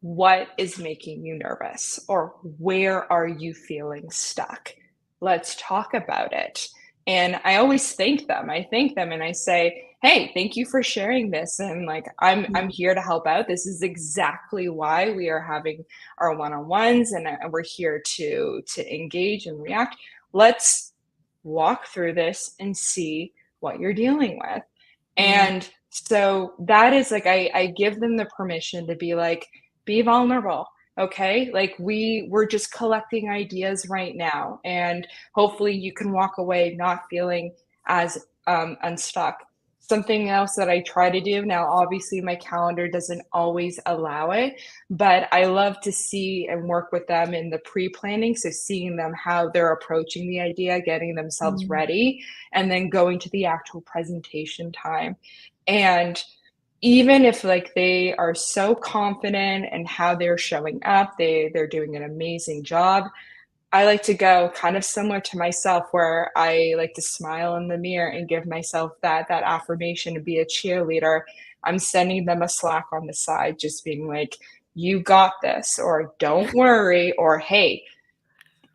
What is making you nervous? Or where are you feeling stuck? Let's talk about it. And I always thank them. I thank them and I say, hey, thank you for sharing this. And like, I'm here to help out. This is exactly why we are having our one-on-ones, and we're here to engage and react. Let's walk through this and see what you're dealing with. And so that is like, I give them the permission to be like, be vulnerable. Okay. Like we're just collecting ideas right now. And hopefully you can walk away not feeling as unstuck. Something else that I try to do now, obviously my calendar doesn't always allow it, but I love to see and work with them in the pre-planning. So seeing them how they're approaching the idea, getting themselves ready, and then going to the actual presentation time. And even if like they are so confident in how they're showing up, they're doing an amazing job. I like to go kind of similar to myself, where I like to smile in the mirror and give myself that affirmation, to be a cheerleader. I'm sending them a Slack on the side, just being like, you got this, or don't worry, or hey,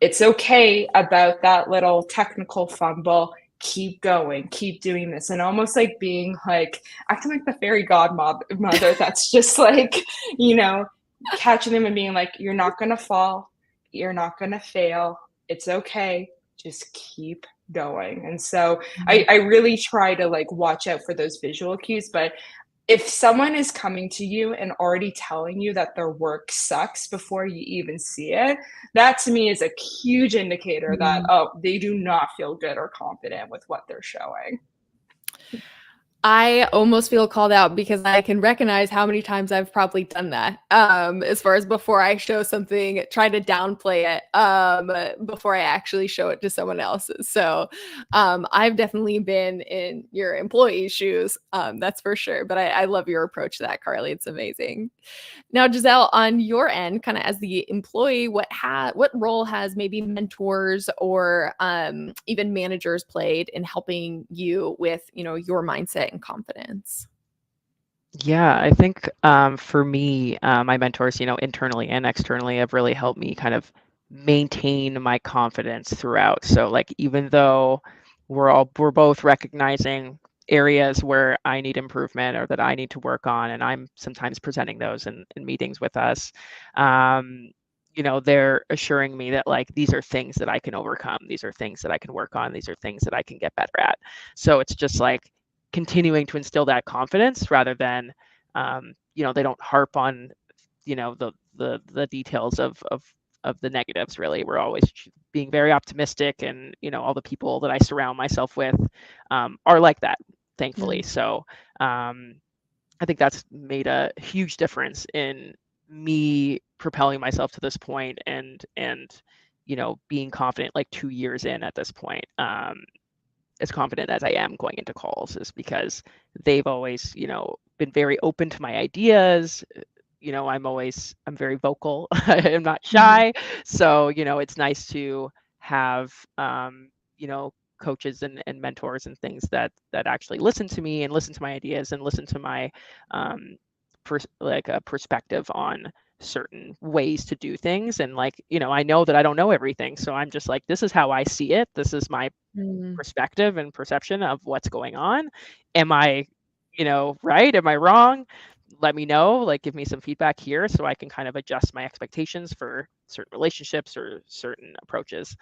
it's okay about that little technical fumble. Keep going, keep doing this. And almost like being like, acting like the fairy godmother that's just like, you know, catching them and being like, you're not going to fall. You're not going to fail. It's okay. Just keep going. And so I really try to like watch out for those visual cues. But if someone is coming to you and already telling you that their work sucks before you even see it, that to me is a huge indicator that, oh, they do not feel good or confident with what they're showing. I almost feel called out because I can recognize how many times I've probably done that. As far as before I show something, try to downplay it before I actually show it to someone else. So I've definitely been in your employee's shoes, that's for sure. But I love your approach to that, Carly. It's amazing. Now, Giselle, on your end, kind of as the employee, what role has maybe mentors or even managers played in helping you with, your mindset and confidence? Yeah, I think for me, my mentors, internally and externally, have really helped me kind of maintain my confidence throughout. So like, even though we're both recognizing areas where I need improvement or that I need to work on, and I'm sometimes presenting those in meetings with us, they're assuring me that like, these are things that I can overcome. These are things that I can work on. These are things that I can get better at. So it's just like continuing to instill that confidence rather than, they don't harp on, the details of the negatives. Really, we're always being very optimistic, and all the people that I surround myself with are like that, thankfully. So I think that's made a huge difference in me propelling myself to this point, and being confident like 2 years in at this point. As confident as I am going into calls, is because they've always, been very open to my ideas. I'm very vocal. I'm not shy. So, it's nice to have, coaches and mentors and things that actually listen to me and listen to my ideas and listen to my a perspective on certain ways to do things. And like, I know that I don't know everything. So I'm just like, this is how I see it. This is my perspective and perception of what's going on. Am I, right? Am I wrong? Let me know, like, give me some feedback here so I can kind of adjust my expectations for certain relationships or certain approaches.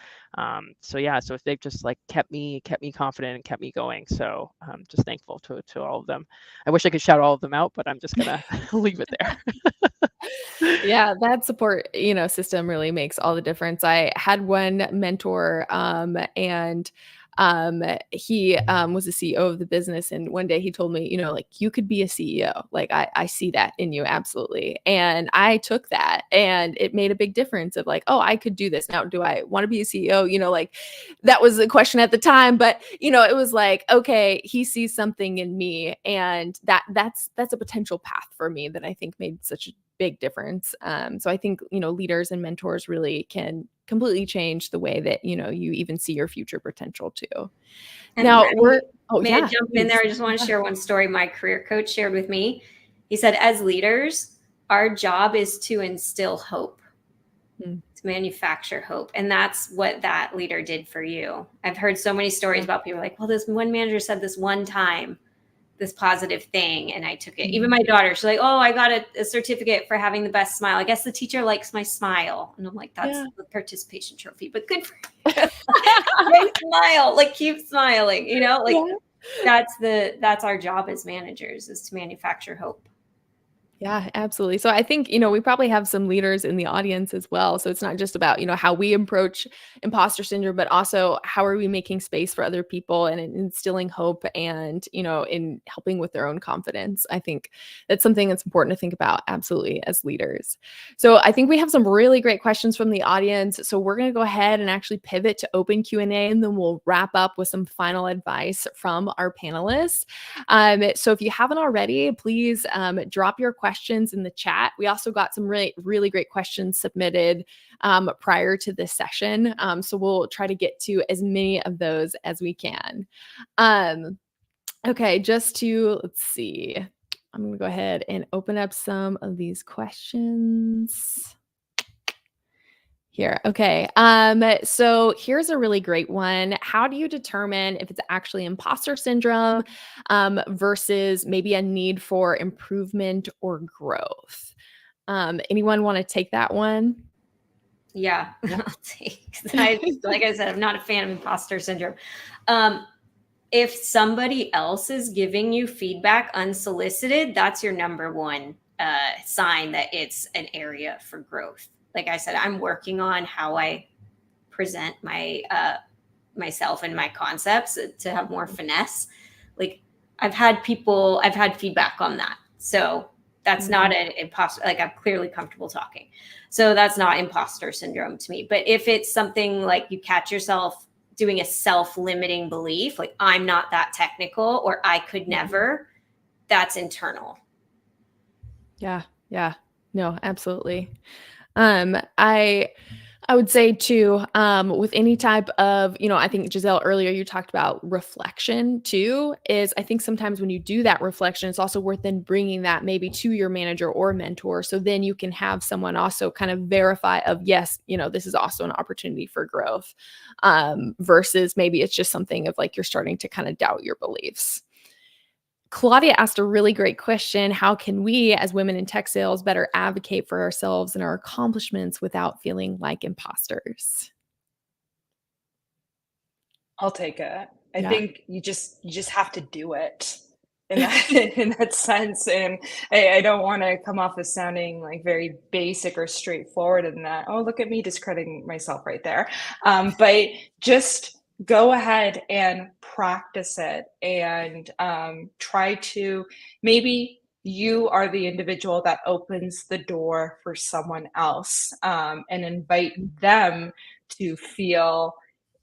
So if they've just like kept me confident and kept me going. So I'm just thankful to all of them. I wish I could shout all of them out, but I'm just gonna leave it there. Yeah, that support, system really makes all the difference. I had one mentor, and he was the CEO of the business, and one day he told me, like, you could be a CEO. Like, I see that in you, absolutely. And I took that, and it made a big difference of like, oh, I could do this. Now, do I want to be a CEO? Like, that was the question at the time, but it was like, okay, he sees something in me, and that's a potential path for me that I think made such a big difference. So I think, leaders and mentors really can completely change the way that, you even see your future potential too. And Now may I jump in there? I just want to share one story my career coach shared with me. He said, as leaders, our job is to instill hope, to manufacture hope. And that's what that leader did for you. I've heard so many stories about people like, well, this one manager said this one time, this positive thing, and I took it. Even my daughter, she's like, oh, I got a certificate for having the best smile. I guess the teacher likes my smile. And I'm like, that's the participation trophy, but good for you. Great smile, like keep smiling, that's our job as managers, is to manufacture hope. Yeah, absolutely. So I think, we probably have some leaders in the audience as well. So it's not just about, how we approach imposter syndrome, but also how are we making space for other people and instilling hope and, in helping with their own confidence. I think that's something that's important to think about, absolutely, as leaders. So I think we have some really great questions from the audience. So we're going to go ahead and actually pivot to open Q&A, and then we'll wrap up with some final advice from our panelists. So if you haven't already, please drop your questions in the chat. We also got some really, really great questions submitted prior to this session. So we'll try to get to as many of those as we can. Okay, let's see. I'm going to go ahead and open up some of these questions here. Okay. So here's a really great one. How do you determine if it's actually imposter syndrome versus maybe a need for improvement or growth? Anyone want to take that one? Yeah, I'll take. Like I said, I'm not a fan of imposter syndrome. If somebody else is giving you feedback unsolicited, that's your number one sign that it's an area for growth. Like I said, I'm working on how I present my myself and my concepts to have more finesse. Like I've had feedback on that. So that's not an imposter. Like I'm clearly comfortable talking. So that's not imposter syndrome to me. But if it's something like you catch yourself doing a self-limiting belief, like I'm not that technical or I could never, that's internal. Yeah. No, absolutely. I would say too, with any type of, I think Giselle earlier, you talked about reflection too, is I think sometimes when you do that reflection, it's also worth then bringing that maybe to your manager or mentor. So then you can have someone also kind of verify of, yes, this is also an opportunity for growth, versus maybe it's just something of like, you're starting to kind of doubt your beliefs. Claudia asked a really great question. How can we, as women in tech sales, better advocate for ourselves and our accomplishments without feeling like imposters? I'll take it. I think you just have to do it in that sense. And I don't want to come off as sounding like very basic or straightforward in that, oh, look at me discrediting myself right there. But just go ahead and practice it and try to, maybe you are the individual that opens the door for someone else, and invite them to feel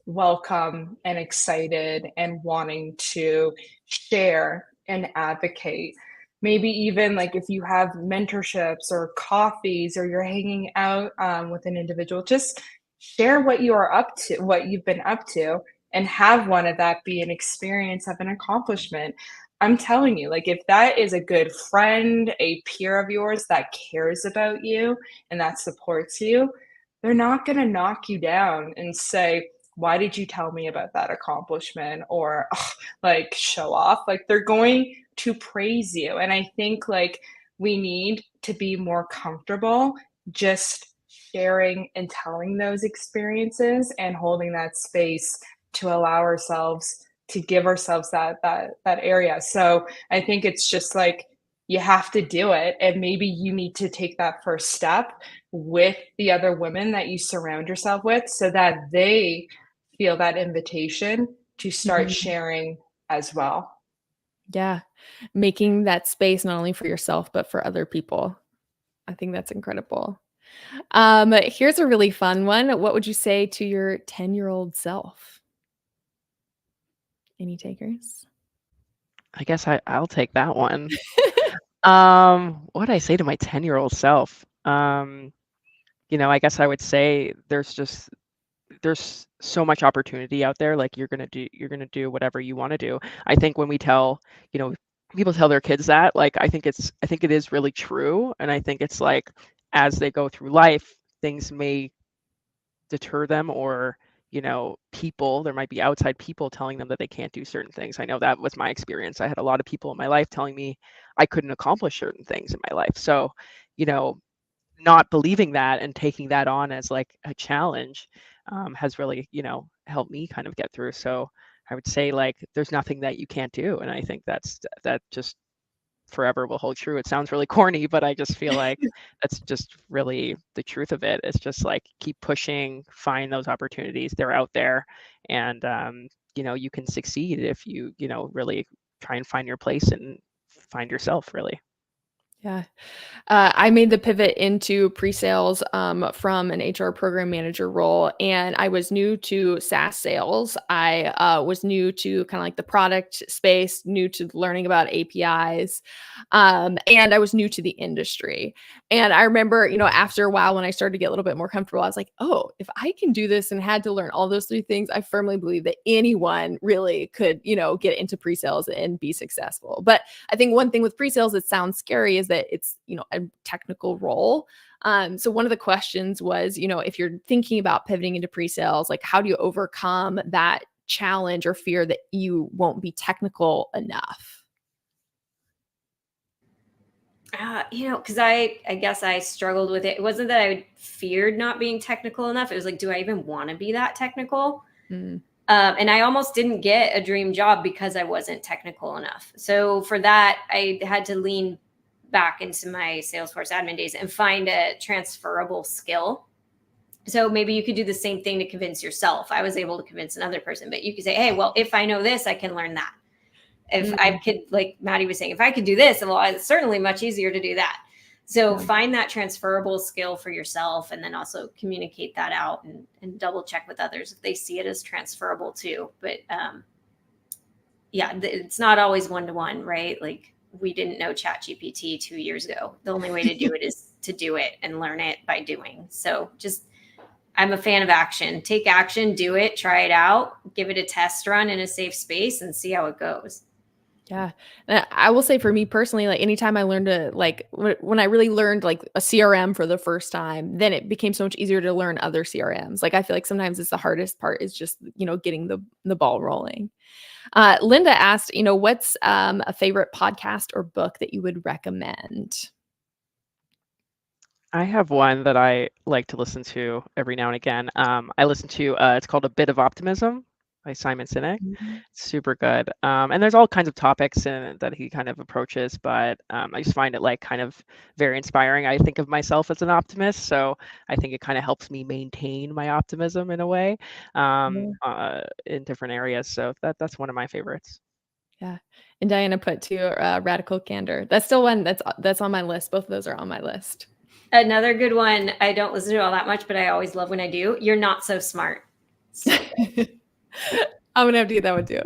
welcome and excited and wanting to share and advocate. Maybe even like if you have mentorships or coffees or you're hanging out with an individual, just share what you are up to, what you've been up to, and have one of that be an experience of an accomplishment. I'm telling you, like if that is a good friend, a peer of yours that cares about you and that supports you, they're not going to knock you down and say, why did you tell me about that accomplishment? Or like show off. Like they're going to praise you. And I think like we need to be more comfortable just sharing and telling those experiences and holding that space to allow ourselves to give ourselves that area. So I think it's just like you have to do it, and maybe you need to take that first step with the other women that you surround yourself with so that they feel that invitation to start sharing as well. Yeah. Making that space not only for yourself, but for other people. I think that's incredible. Here's a really fun one. What would you say to your 10-year-old self? Any takers? I guess I'll take that one. What did I say to my 10-year-old self? I guess I would say there's so much opportunity out there. Like you're gonna do whatever you want to do. I think when we tell, people tell their kids that, like I think it is really true. And I think it's like as they go through life, things may deter them, or there might be outside people telling them that they can't do certain things. I know that was my experience. I had a lot of people in my life telling me I couldn't accomplish certain things in my life. So you know not believing that and taking that on as like a challenge has really helped me kind of get through. So I would say like there's nothing that you can't do, and I think that just forever will hold true. It sounds really corny, but I just feel like that's just really the truth of it. It's just like keep pushing, find those opportunities. They're out there, and you can succeed if you really try and find your place and find yourself really. Yeah. I made the pivot into pre-sales from an HR program manager role, and I was new to SaaS sales. I was new to kind of like the product space, new to learning about APIs, and I was new to the industry. And I remember, after a while when I started to get a little bit more comfortable, I was like, oh, if I can do this, and had to learn all those three things, I firmly believe that anyone really could, get into pre-sales and be successful. But I think one thing with pre-sales that sounds scary is that it's, a technical role. So one of the questions was, if you're thinking about pivoting into pre-sales, like how do you overcome that challenge or fear that you won't be technical enough? Because I guess I struggled with it. It wasn't that I feared not being technical enough. It was like, do I even want to be that technical? Mm. And I almost didn't get a dream job because I wasn't technical enough. So for that, I had to lean back into my Salesforce admin days and find a transferable skill. So maybe you could do the same thing to convince yourself. I was able to convince another person, but you could say, hey, well, if I know this, I can learn that. If I could, like Maddie was saying, if I could do this, well, it's certainly much easier to do that. So find that transferable skill for yourself, and then also communicate that out and double check with others if they see it as transferable too. But it's not always one-to-one, right? Like we didn't know ChatGPT 2 years ago. The only way to do it is to do it and learn it by doing. So I'm a fan of action. Take action, do it, try it out, give it a test run in a safe space and see how it goes. Yeah. I will say for me personally, like anytime I learned to like when I really learned like a CRM for the first time, then it became so much easier to learn other CRMs. Like I feel like sometimes it's the hardest part is just, getting the ball rolling. Linda asked, what's a favorite podcast or book that you would recommend? I have one that I like to listen to every now and again. I listen to it's called A Bit of Optimism by Simon Sinek. Super good. And there's all kinds of topics in it that he kind of approaches, but I just find it like kind of very inspiring. I think of myself as an optimist, so I think it kind of helps me maintain my optimism in a way in different areas. So that's one of my favorites. Yeah. And Diana put to Radical Candor. That's still one that's on my list. Both of those are on my list. Another good one. I don't listen to all that much, but I always love when I do. You're Not So Smart. So I'm gonna have to get that one too.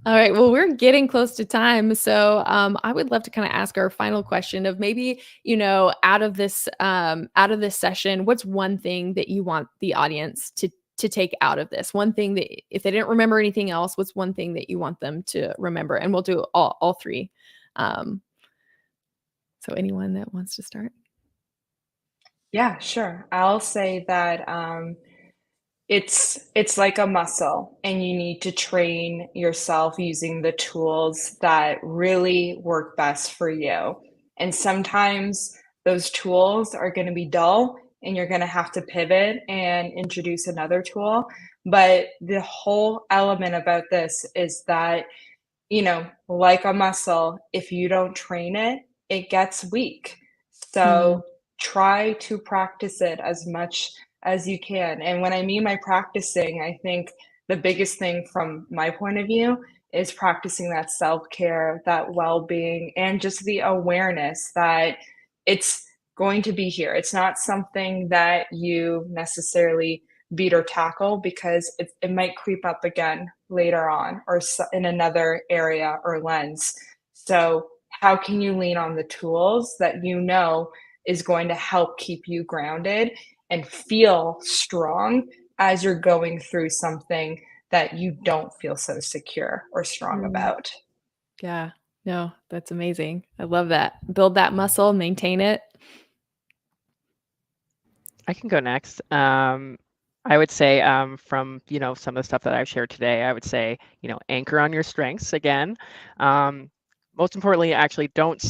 All right. Well, we're getting close to time. So I would love to kind of ask our final question of maybe, out of this session, what's one thing that you want the audience to take out of this? One thing that if they didn't remember anything else, what's one thing that you want them to remember? And we'll do all three. So anyone that wants to start? Yeah, sure. I'll say that it's like a muscle, and you need to train yourself using the tools that really work best for you. And sometimes those tools are going to be dull, and you're going to have to pivot and introduce another tool. But the whole element about this is that, like a muscle, if you don't train it, it gets weak. So try to practice it as much as you can. And when I mean by practicing, I think the biggest thing from my point of view is practicing that self-care, that well-being, and just the awareness that it's going to be here. It's not something that you necessarily beat or tackle, because it might creep up again later on or in another area or lens. So how can you lean on the tools that you know is going to help keep you grounded and feel strong as you're going through something that you don't feel so secure or strong about. Yeah. No, that's amazing. I love that. Build that muscle, maintain it. I can go next. I would say from some of the stuff that I've shared today, I would say anchor on your strengths again. Most importantly, actually don't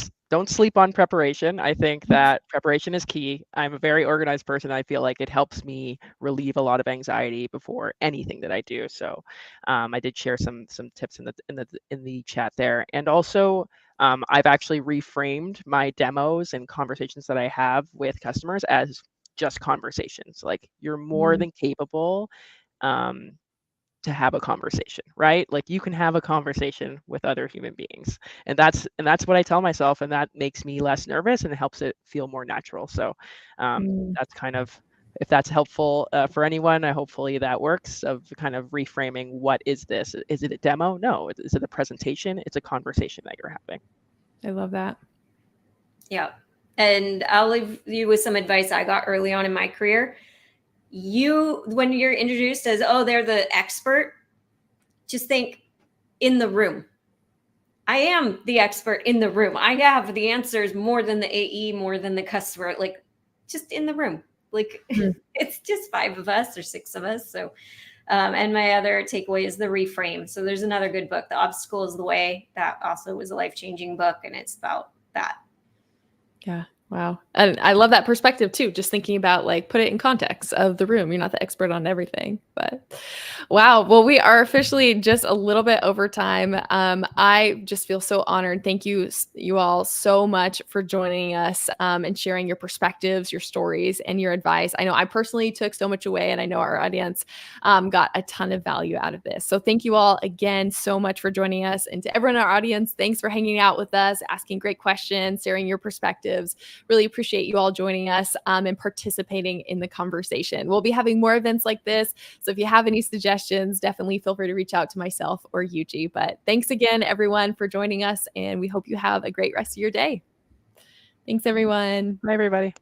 sleep on preparation. I think that preparation is key. I'm a very organized person. I feel like it helps me relieve a lot of anxiety before anything that I do. So I did share some tips in the chat there, and also I've actually reframed my demos and conversations that I have with customers as just conversations. Like, you're more than capable to have a conversation, right? Like, you can have a conversation with other human beings, and that's what I tell myself, and that makes me less nervous and it helps it feel more natural. So that's kind of, if that's helpful for anyone, hopefully that works, of kind of reframing, what is this? Is it a demo? No. Is it a presentation? It's a conversation that you're having. I love that. Yeah. And I'll leave you with some advice I got early on in my career. When you're introduced as, oh, they're the expert, just think, in the room. I am the expert in the room. I have the answers more than the AE, more than the customer, like, just in the room. Like, it's just 5 of us or 6 of us. So, and my other takeaway is the reframe. So there's another good book, The Obstacle is the Way. That also was a life-changing book, and it's about that. Yeah. Wow. And I love that perspective too. Just thinking about, like, put it in context of the room. You're not the expert on everything, but wow. Well, we are officially just a little bit over time. I just feel so honored. Thank you all so much for joining us and sharing your perspectives, your stories, and your advice. I know I personally took so much away, and I know our audience got a ton of value out of this. So thank you all again so much for joining us. And to everyone in our audience, thanks for hanging out with us, asking great questions, sharing your perspectives. Really appreciate you all joining us and participating in the conversation. We'll be having more events like this. So if you have any suggestions, definitely feel free to reach out to myself or Yuji. But thanks again, everyone, for joining us. And we hope you have a great rest of your day. Thanks, everyone. Bye, everybody.